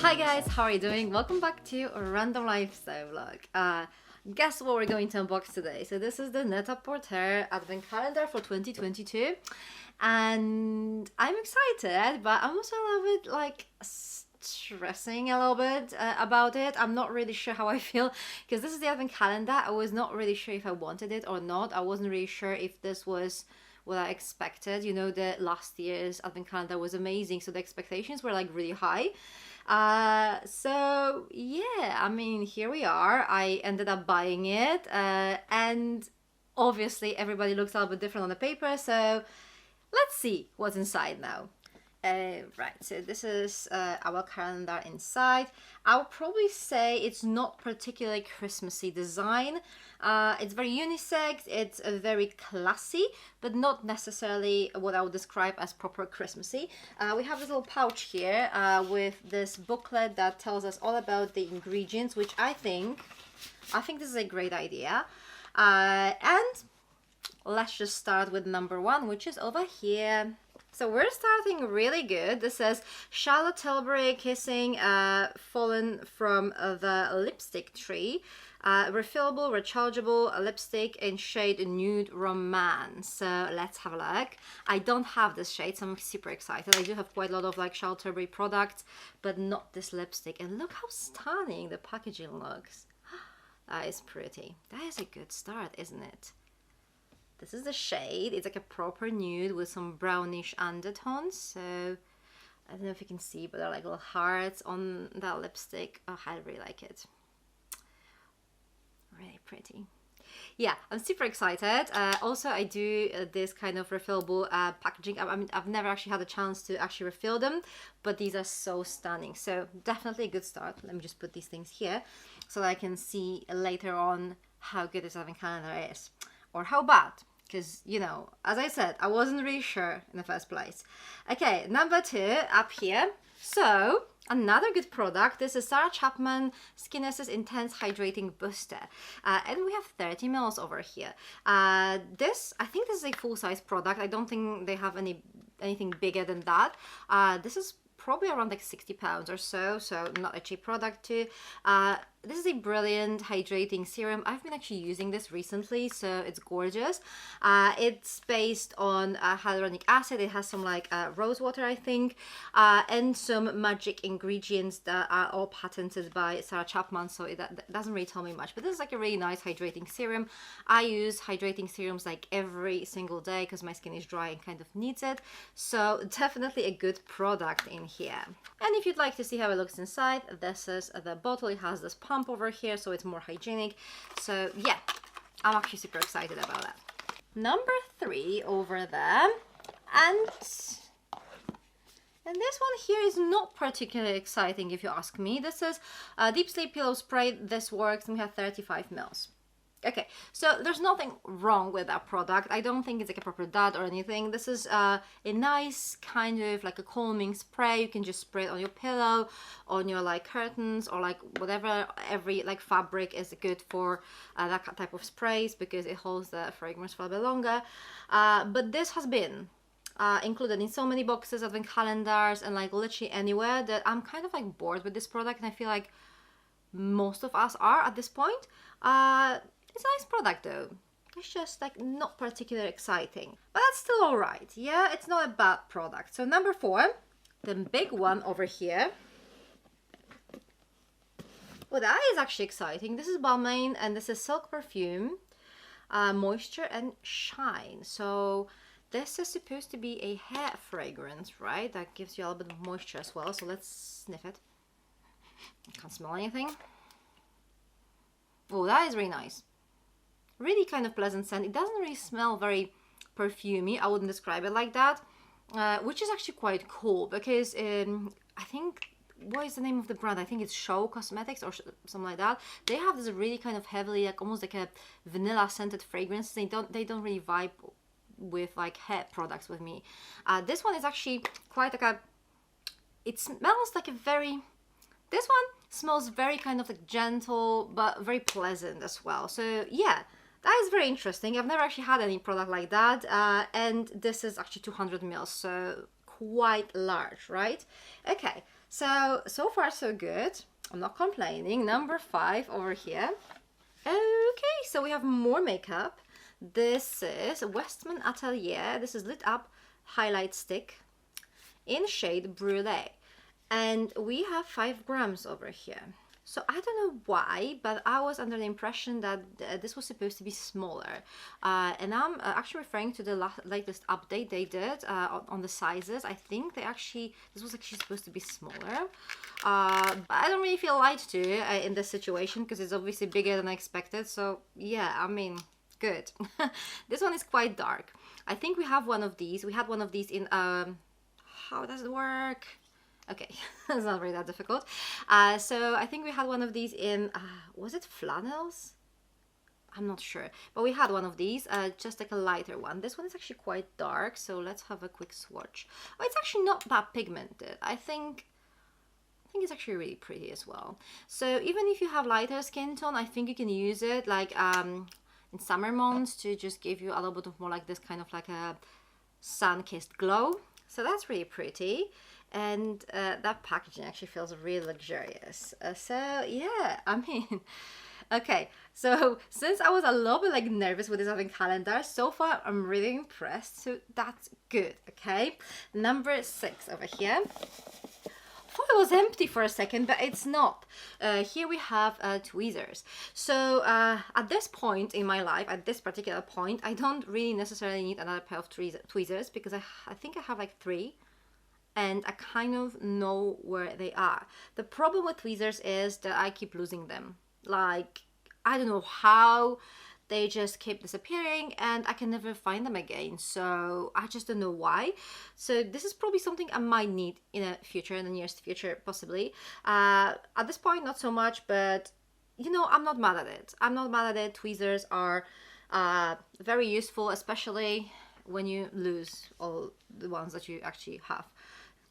Hi guys, how are you doing? Welcome back to a random lifestyle vlog. Guess what we're going to unbox today? So this is the Net-a-Porter Advent Calendar for 2022, and I'm excited, but I'm also a little bit like stressing a little bit about it. I'm not really sure how I feel because this is the Advent Calendar. I was not really sure if I wanted it or not. I wasn't really sure if this was what I expected. You know, the last year's Advent Calendar was amazing, so the expectations were like really high. So yeah, I mean, here we are. I ended up buying it, and obviously everybody looks a little bit different on the paper, so let's see what's inside now. Right, so this is our calendar inside. I'll probably say it's not particularly Christmassy design. It's very unisex, it's very classy, but not necessarily what I would describe as proper Christmassy. We have this little pouch here with this booklet that tells us all about the ingredients, which I think this is a great idea. And let's just start with number one, which is over here. So we're starting really good. This says Charlotte Tilbury Kissing Fallen from the Lipstick Tree. Refillable, rechargeable lipstick in shade Nude Romance. So let's have a look. I don't have this shade, so I'm super excited. I do have quite a lot of like Charlotte Tilbury products, but not this lipstick. And look how stunning the packaging looks. That is pretty. That is a good start, isn't it? This is the shade. It's like a proper nude with some brownish undertones. So I don't know if you can see, but there are like little hearts on that lipstick. Oh, I really like it. Really pretty. Yeah, I'm super excited. Also, I do this kind of refillable packaging. I mean, I've never actually had a chance to actually refill them, but these are so stunning. So definitely a good start. Let me just put these things here so that I can see later on how good this Advent Calendar is. Or how bad, because, you know, as I said, I wasn't really sure in the first place. Okay, number two, up here. So, another good product. This is Sarah Chapman Skin Essence Intense Hydrating Booster. And we have 30 ml over here. I think this is a full-size product. I don't think they have anything bigger than that. This is probably around like £60 or so, so not a cheap product too. This is a brilliant hydrating serum. I've been actually using this recently, so it's gorgeous. It's based on hyaluronic acid. It has some like rose water, I think, and some magic ingredients that are all patented by Sarah Chapman, so that doesn't really tell me much. But this is like a really nice hydrating serum. I use hydrating serums like every single day because my skin is dry and kind of needs it. So definitely a good product in here. And if you'd like to see how it looks inside, this is the bottle. It has this pump over here, so it's more hygienic. So yeah, I'm actually super excited about that. Number three over there, and this one here is not particularly exciting if you ask me. This is Deep Sleep Pillow Spray. This works, and we have 35 ml. Okay, so there's nothing wrong with that product. I don't think it's like a proper dud or anything. This is a nice kind of like a calming spray. You can just spray it on your pillow, on your like curtains, or like whatever. Every like fabric is good for that type of sprays because it holds the fragrance for a bit longer. But this has been included in so many boxes, Advent calendars, and like literally anywhere, that I'm kind of like bored with this product, and I feel like most of us are at this point. It's a nice product though. It's just like not particularly exciting, but that's still all right. Yeah, it's not a bad product. So number four, the big one over here. Well, that is actually exciting. This is Balm, and this is Silk Perfume, Moisture and Shine. So this is supposed to be a hair fragrance, right? That gives you a little bit of moisture as well. So let's sniff it. Can't smell anything. Oh, that is really nice. Really kind of pleasant scent. It doesn't really smell very perfumey. I wouldn't describe it like that, which is actually quite cool because I think, what is the name of the brand? I think it's Show Cosmetics or something like that. They have this really kind of heavily, like almost like a vanilla scented fragrance. They don't really vibe with like hair products with me. This one is actually quite like a, it smells like a very, this one smells very kind of like gentle but very pleasant as well. So yeah, that is very interesting. I've never actually had any product like that, and this is actually 200 ml, so quite large, right? Okay, So far so good. I'm not complaining. Number 5 over here. Okay, so we have more makeup. This is Westman Atelier. This is Lit Up Highlight Stick in shade Brulee. And we have 5 grams over here. So I don't know why, but I was under the impression that this was supposed to be smaller. And I'm actually referring to the latest update they did on the sizes. I think this was actually supposed to be smaller. But I don't really feel lied to in this situation because it's obviously bigger than I expected. So yeah, I mean, good. This one is quite dark. I think we have one of these. We had one of these in, how does it work? Okay, it's not really that difficult. So I think we had one of these in, was it flannels? I'm not sure, but we had one of these, just like a lighter one. This one is actually quite dark, so let's have a quick swatch. Oh, it's actually not that pigmented. I think it's actually really pretty as well. So even if you have lighter skin tone, I think you can use it like in summer months to just give you a little bit of more like this kind of like a sun-kissed glow. So that's really pretty. And that packaging actually feels really luxurious. So yeah, I mean, okay. So since I was a little bit like nervous with this advent calendar, so far I'm really impressed. So that's good. Okay, number 6 over here. I thought it was empty for a second, but it's not. Here we have tweezers. So at this point in my life, at this particular point, I don't really necessarily need another pair of tweezers because I think I have like 3. And I kind of know where they are. The problem with tweezers is that I keep losing them. Like, I don't know how, they just keep disappearing and I can never find them again. So I just don't know why. So this is probably something I might need in the future, in the nearest future, possibly. At this point, not so much, but you know, I'm not mad at it. I'm not mad at it. Tweezers are very useful, especially when you lose all the ones that you actually have.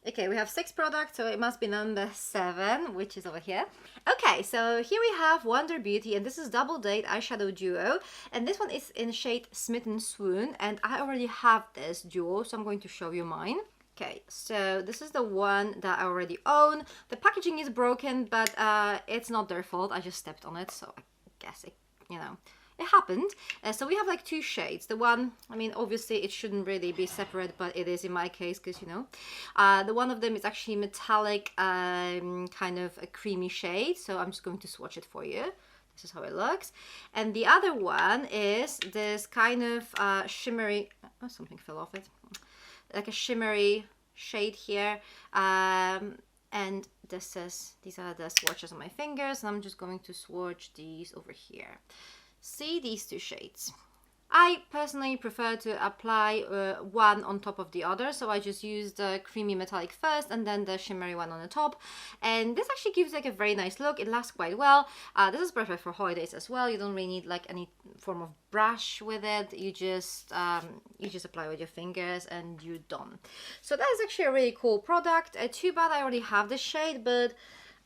Okay, we have 6 products, so it must be number 7, which is over here. Okay, so here we have Wonder Beauty, and this is Double Date Eyeshadow Duo. And this one is in shade Smitten Swoon, and I already have this duo, so I'm going to show you mine. Okay, so this is the one that I already own. The packaging is broken, but it's not their fault. I just stepped on it, so I guess it, you know, it happened. So we have like 2 shades. The one, I mean, obviously it shouldn't really be separate, but it is in my case because, you know, the one of them is actually metallic, kind of a creamy shade. So I'm just going to swatch it for you. This is how it looks. And the other one is this kind of shimmery, oh, something fell off it. Like a shimmery shade here. And these are the swatches on my fingers. And I'm just going to swatch these over here. See these 2 shades. I personally prefer to apply one on top of the other, so I just use the creamy metallic first and then the shimmery one on the top, and this actually gives like a very nice look. It lasts quite well. This is perfect for holidays as well. You don't really need like any form of brush with it. You just apply with your fingers and you're done. So that is actually a really cool product. Too bad I already have this shade, but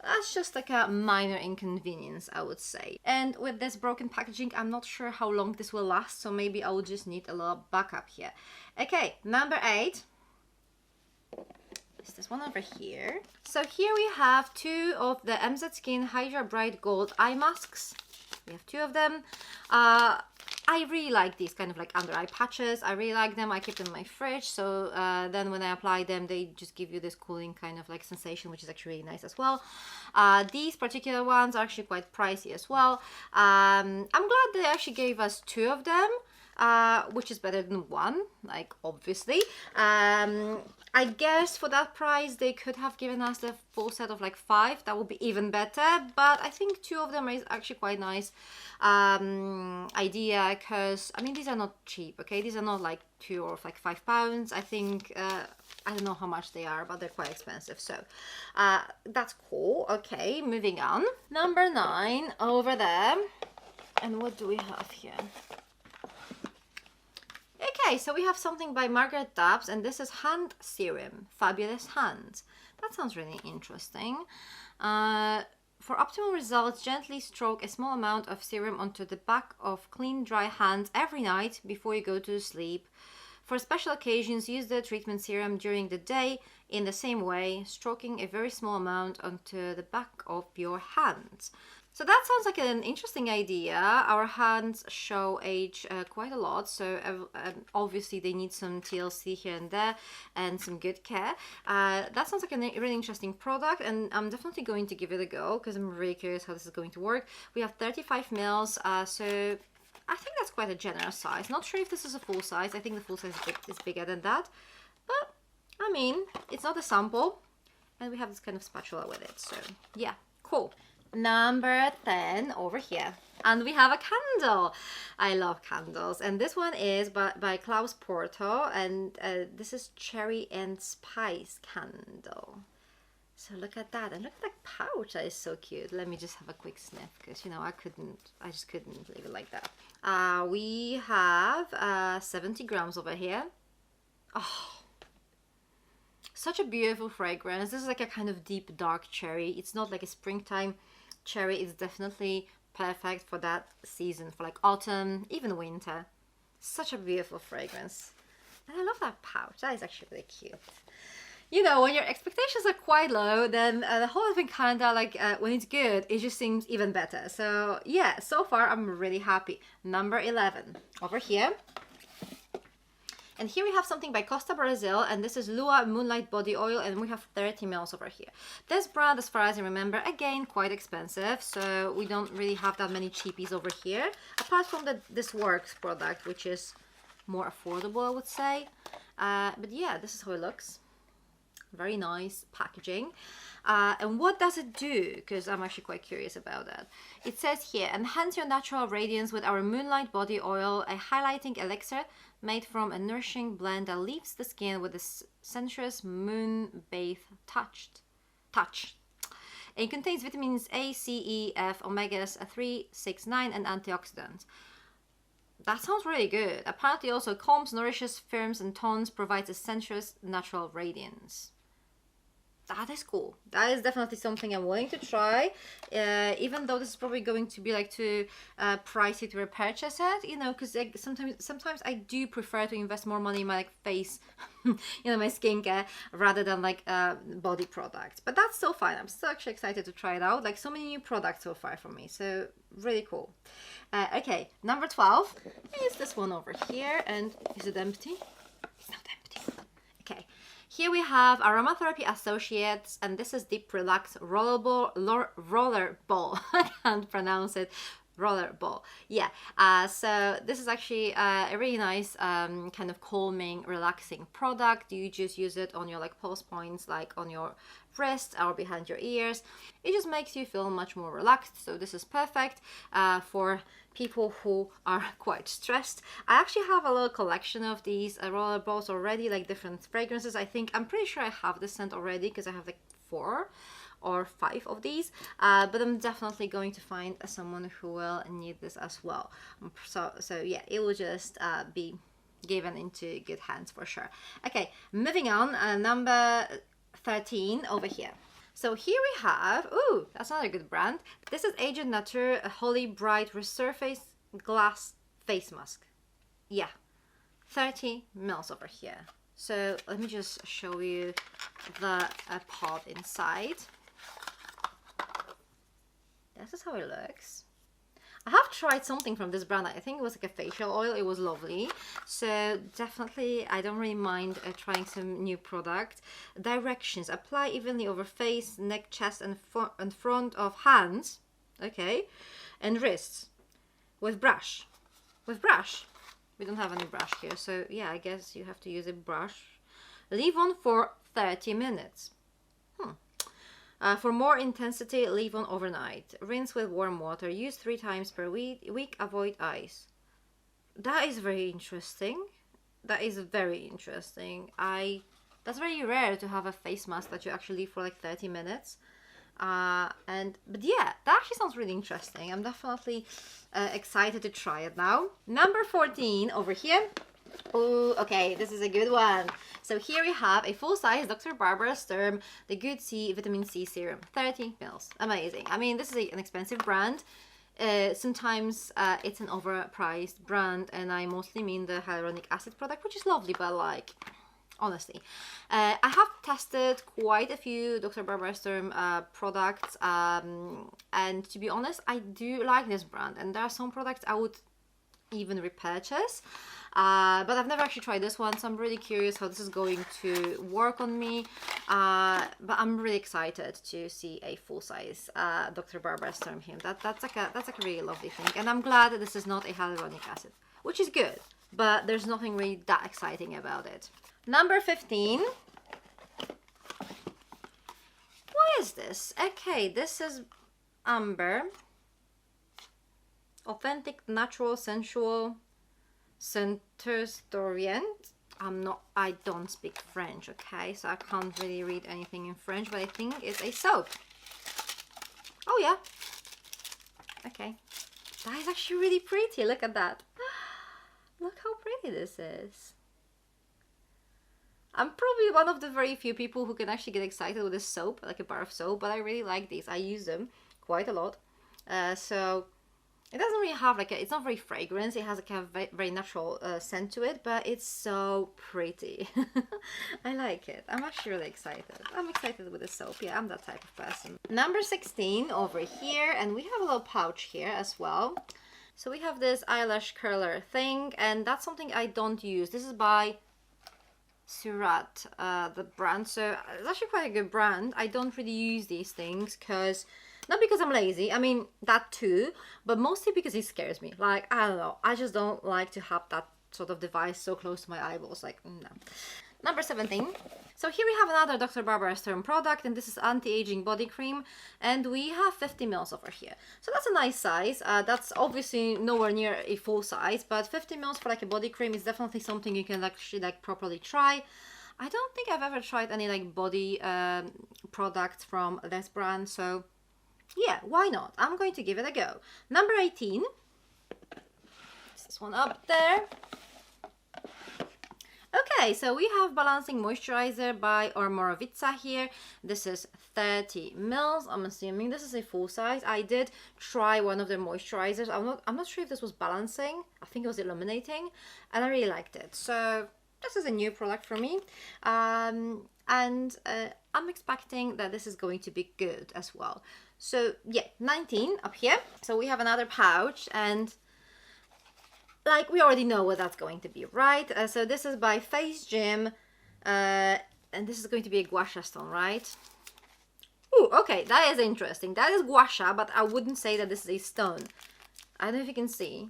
that's just like a minor inconvenience, I would say. And with this broken packaging, I'm not sure how long this will last, so maybe I will just need a little backup here. Okay, number 8 is this one over here. So here we have 2 of the MZ Skin Hydra Bright Gold eye masks. We have 2 of them. I really like these kind of like under eye patches. I really like them. I keep them in my fridge. So then when I apply them, they just give you this cooling kind of like sensation, which is actually really nice as well. These particular ones are actually quite pricey as well. I'm glad they actually gave us 2 of them, which is better than 1, like obviously. I guess for that price, they could have given us the full set of like 5. That would be even better. But I think 2 of them is actually quite nice idea, because I mean, these are not cheap. Okay, these are not like 2 or like £5. I think I don't know how much they are, but they're quite expensive. So that's cool. Okay, moving on. Number 9 over there. And what do we have here? Okay, so we have something by Margaret Dabbs, and this is Hand Serum, Fabulous Hands. That sounds really interesting. For optimal results, gently stroke a small amount of serum onto the back of clean, dry hands every night before you go to sleep. For special occasions, use the treatment serum during the day. in the same way, stroking a very small amount onto the back of your hands. So that sounds like an interesting idea. Our hands show age quite a lot, so obviously they need some TLC here and there and some good care. That sounds like a really interesting product, and I'm definitely going to give it a go because I'm really curious how this is going to work. We have 35 mils, so I think that's quite a generous size. Not sure if this is a full size. I think the full size is bigger than that, but I mean, it's not a sample, and we have this kind of spatula with it, so yeah, cool. Number 10 over here, and we have a candle. I love candles, and this one is by Klaus Porto, and this is Cherry and Spice candle. So look at that, and look at that pouch. That is so cute. Let me just have a quick sniff, because you know I just couldn't leave it like that. We have 70 grams over here. Oh, such a beautiful fragrance. This is like a kind of deep dark cherry. It's not like a springtime cherry. It's definitely perfect for that season, for like autumn, even winter. Such a beautiful fragrance, and I love that pouch. That is actually really cute. You know, when your expectations are quite low, then the whole thing kind of like when it's good, it just seems even better. So yeah, so far I'm really happy. Number 11 over here. And here we have something by Costa Brazil, and this is Lua Moonlight Body Oil, and we have 30 ml over here. This brand, as far as I remember, again, quite expensive, so we don't really have that many cheapies over here, apart from this Works product, which is more affordable, I would say. But yeah, this is how it looks. Very nice packaging. And what does it do? Because I'm actually quite curious about that. It says here, enhance your natural radiance with our Moonlight Body Oil, a highlighting elixir made from a nourishing blend that leaves the skin with a sensuous moon bathe touch. It contains vitamins A, C, E, F, omegas 3, 6, 9, and antioxidants. That sounds really good. Apparently also calms, nourishes, firms, and tones, provides a sensuous natural radiance. That is cool. That is definitely something I'm willing to try, even though this is probably going to be like too pricey to repurchase it, you know, because like, sometimes I do prefer to invest more money in my like face, you know, my skincare, rather than like body products. But that's still fine. I'm still actually excited to try it out. Like so many new products so far from me, so really cool. Okay, number 12 is this one over here, and is it empty? It's not empty. Okay. Here we have Aromatherapy Associates, and this is Deep Relax Roller Ball. I can't pronounce it. Roller Ball. Yeah. So this is actually a really nice kind of calming, relaxing product. You just use it on your like pulse points, like on your wrist or behind your ears. It just makes you feel much more relaxed. So this is perfect for people who are quite stressed. I actually have a little collection of these roller balls already, like different fragrances. I'm pretty sure I have this scent already because I have like 4 or 5 of these, but I'm definitely going to find someone who will need this as well. So yeah, it will just be given into good hands for sure. Okay, moving on, number 13 over here. So here we have, ooh, that's another good brand. This is Agent Nature Holy Bright Resurface Glass Face Mask. Yeah, 30 ml over here. So let me just show you the pod inside. This is how it looks. I have tried something from this brand. I think it was like a facial oil. It was lovely. So definitely, I don't really mind trying some new product. Directions: apply evenly over face, neck, chest, and front of hands. Okay, and wrists with brush. With brush. We don't have any brush here, so yeah, I guess you have to use a brush. Leave on for 30 minutes. For more intensity, leave on overnight. Rinse with warm water. Use 3 times per week. Avoid ice. That is very interesting. That is very interesting. That's very rare to have a face mask that you actually leave for like 30 minutes. But yeah, that actually sounds really interesting. I'm definitely excited to try it now. Number 14 over here. Oh, okay, this is a good one. So here we have a full-size Dr. Barbara Sturm, the Good C Vitamin C Serum, 30 ml. Amazing. I mean, this is an expensive brand. Sometimes it's an overpriced brand, and I mostly mean the hyaluronic acid product, which is lovely, but like, honestly. I have tested quite a few Dr. Barbara Sturm products, and to be honest, I do like this brand, and there are some products I would even repurchase, but I've never actually tried this one, so I'm really curious how this is going to work on me, but I'm really excited to see a full-size Dr. Barbara Sturm here. That's like a really lovely thing, and I'm glad that this is not a hyaluronic acid, which is good, but there's nothing really that exciting about it. Number 15. What is this? Okay, this is Amber. Authentic, natural, sensual, centers d'Orient. I don't speak French, okay? So I can't really read anything in French, but I think it's a soap. Oh yeah. Okay. That is actually really pretty. Look at that. Look how pretty this is. I'm probably one of the very few people who can actually get excited with this soap, like a bar of soap, but I really like these. I use them quite a lot. So it doesn't really have like it's not very fragrant. It has a kind of very natural scent to it, but it's so pretty. I like it. I'm actually really excited. I'm excited with the soap. Yeah, I'm that type of person. Number 16 over here, and we have a little pouch here as well. So we have this eyelash curler thing, and that's something I don't use. This is by Surat, the brand. So it's actually quite a good brand. I don't really use these things not because I'm lazy, I mean that too, but mostly because it scares me. Like, I don't know, I just don't like to have that sort of device so close to my eyeballs, like, no. Number 17. So here we have another Dr. Barbara Sturm product, and this is anti-aging body cream, and we have 50 ml over here. So that's a nice size. That's obviously nowhere near a full size, but 50 ml for like a body cream is definitely something you can actually like properly try. I don't think I've ever tried any like body products from this brand, so yeah, why not? I'm going to give it a go. Number 18. This one up there. Okay, so we have Balancing Moisturizer by Ormorovica here. This is 30 ml. I'm assuming this is a full size. I did try one of their moisturizers. I'm not sure if this was balancing. I think it was illuminating, and I really liked it. So this is a new product for me, and I'm expecting that this is going to be good as well. So yeah, 19 up here. So we have another pouch, and like we already know what that's going to be, right? So this is by Face Gym, and this is going to be a gua sha stone, right? Ooh, okay, that is interesting. That is gua sha, but I wouldn't say that this is a stone. I don't know if you can see.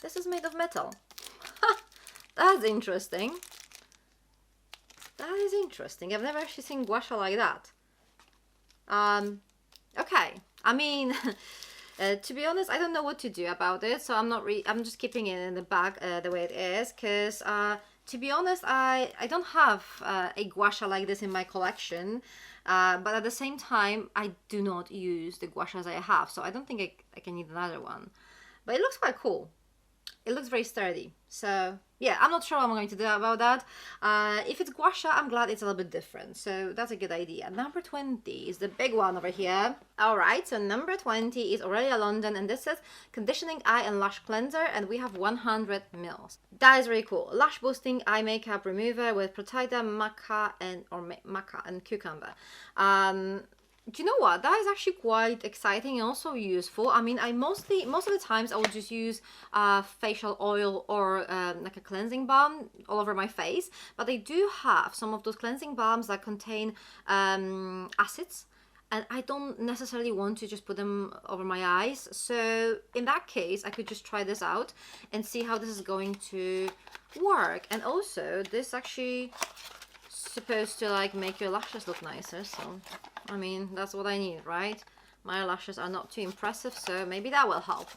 This is made of metal. That's interesting. That is interesting. I've never actually seen gua sha like that. Okay. I mean, to be honest, I don't know what to do about it, so I'm just keeping it in the bag the way it is, because to be honest, I don't have a gua sha like this in my collection, but at the same time, I do not use the gua shas I have, so I don't think I can need another one. But it looks quite cool. It looks very sturdy. So yeah, I'm not sure what I'm going to do about that. If it's gua sha, I'm glad it's a little bit different. So that's a good idea. Number 20 is the big one over here. Alright, so number 20 is Aurelia London, and this is Conditioning Eye and Lash Cleanser, and we have 100 ml. That is really cool. Lash Boosting Eye Makeup Remover with Protida, Maca, and Cucumber. Do you know what? That is actually quite exciting and also useful. I mean, most of the times I would just use facial oil or like a cleansing balm all over my face, but they do have some of those cleansing balms that contain acids, and I don't necessarily want to just put them over my eyes. So in that case, I could just try this out and see how this is going to work. And also, this actually supposed to like make your lashes look nicer, so I mean, that's what I need, right? My lashes are not too impressive, so maybe that will help.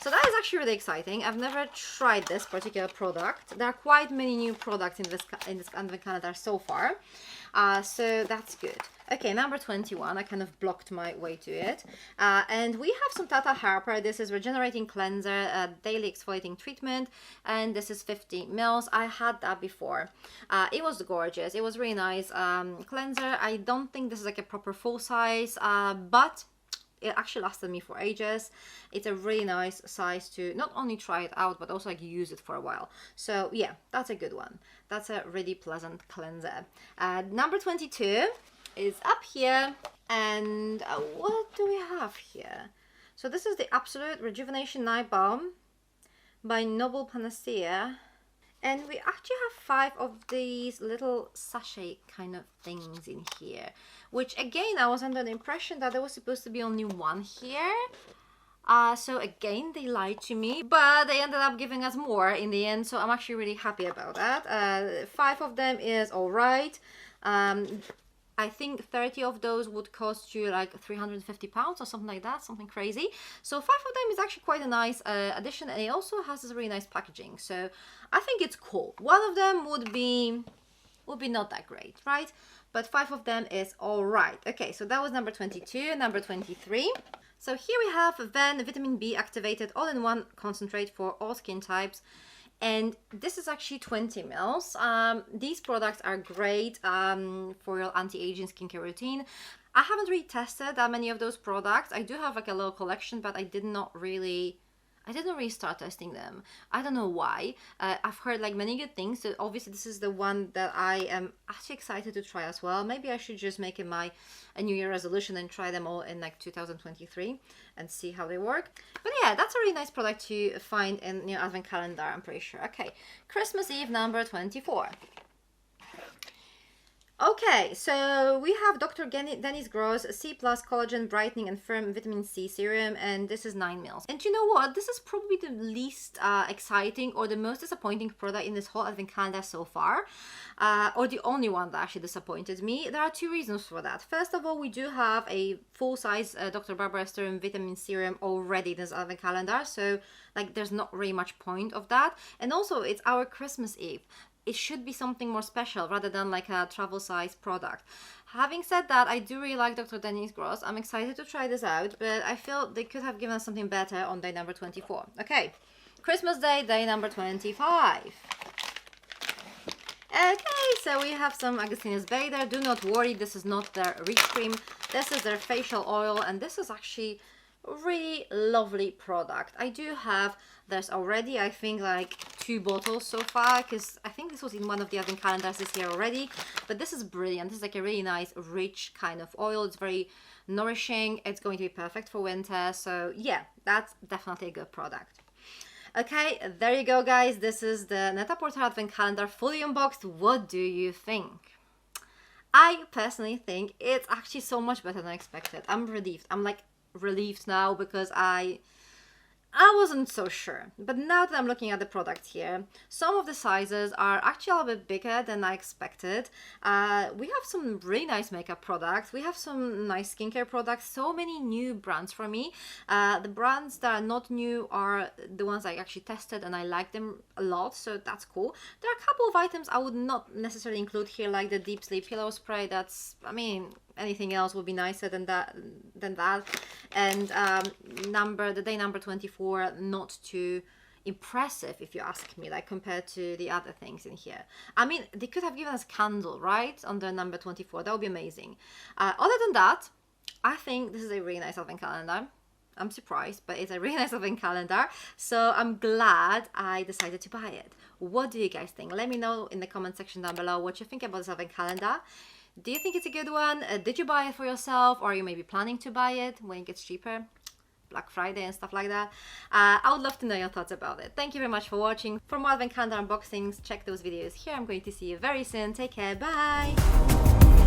So that is actually really exciting. I've never tried this particular product. There are quite many new products in this Advent calendar so far, so that's good. Okay, number 21. I kind of blocked my way to it, and we have some Tata Harper. This is Regenerating Cleanser, Daily Exfoliating Treatment, and this is 50 ml. I had that before. It was gorgeous. It was really nice cleanser. I don't think this is like a proper full size, but it actually lasted me for ages. It's a really nice size to not only try it out, but also like use it for a while. So yeah, that's a good one. That's a really pleasant cleanser. Number 22 is up here. And what do we have here? So this is the Absolute Rejuvenation Night Balm by Noble Panacea. And we actually have 5 of these little sachet kind of things in here. Which again, I was under the impression that there was supposed to be only 1 here. So again, they lied to me, but they ended up giving us more in the end. So I'm actually really happy about that. 5 of them is alright. I think 30 of those would cost you like £350 or something like that, something crazy. So 5 of them is actually quite a nice addition, and it also has this really nice packaging. So I think it's cool. 1 of them would be not that great, right? But 5 of them is all right. Okay, so that was number 22. Number 23. So here we have Ven Vitamin B Activated All-in-One Concentrate for all skin types. And this is actually 20 mils. These products are great for your anti-aging skincare routine. I haven't really tested that many of those products. I do have like a little collection, but I didn't really start testing them. I don't know why. I've heard like many good things. So obviously this is the one that I am actually excited to try as well. Maybe I should just make it a New Year resolution and try them all in like 2023 and see how they work. But yeah, that's a really nice product to find in your advent calendar, I'm pretty sure. Okay, Christmas Eve number 24. Okay, so we have Dr. Dennis Gross C+ Collagen Brightening and Firm Vitamin C Serum, and this is 9 mils. And you know what? This is probably the least exciting or the most disappointing product in this whole advent calendar so far, or the only one that actually disappointed me. There are 2 reasons for that. First of all, we do have a full-size Dr. Barbara Sturm Vitamin Serum already in this advent calendar, so like there's not really much point of that. And also, it's our Christmas Eve. It should be something more special rather than like a travel size product. Having said that, I do really like Dr. Dennis Gross. I'm excited to try this out, but I feel they could have given us something better on day number 24. Okay, Christmas Day, day number 25. Okay, so we have some Augustinus Bader. Do not worry, this is not their Reach Cream. This is their facial oil, and this is actually a really lovely product. I do have, there's already I think like 2 bottles so far, because I think this was in one of the advent calendars this year already. But this is brilliant. This is like a really nice rich kind of oil. It's very nourishing. It's going to be perfect for winter. So yeah, that's definitely a good product. Okay, there you go guys. This is the Net-a-Porter advent calendar fully unboxed. What do you think? I personally think it's actually so much better than I expected. I'm relieved. I'm like relieved now, because I wasn't so sure. But now that I'm looking at the product here, some of the sizes are actually a little bit bigger than I expected. We have some really nice makeup products. We have some nice skincare products. So many new brands for me. The brands that are not new are the ones I actually tested and I like them a lot, so that's cool. There are a couple of items I would not necessarily include here, like the Deep Sleep Pillow Spray. That's, I mean, anything else would be nicer than that. And the day number 24, not too impressive if you ask me, like compared to the other things in here. I mean, they could have given us candle, right, under number 24. That would be amazing. Other than that, I think this is a really nice advent calendar. I'm surprised, but it's a really nice advent calendar, so I'm glad I decided to buy it. What do you guys think? Let me know in the comment section down below what you think about this advent calendar. Do you think it's a good one? Did you buy it for yourself, or are you maybe planning to buy it when it gets cheaper? Black Friday and stuff like that. I would love to know your thoughts about it. Thank you very much for watching. For more advent calendar unboxings, check those videos here. I'm going to see you very soon. Take care. Bye!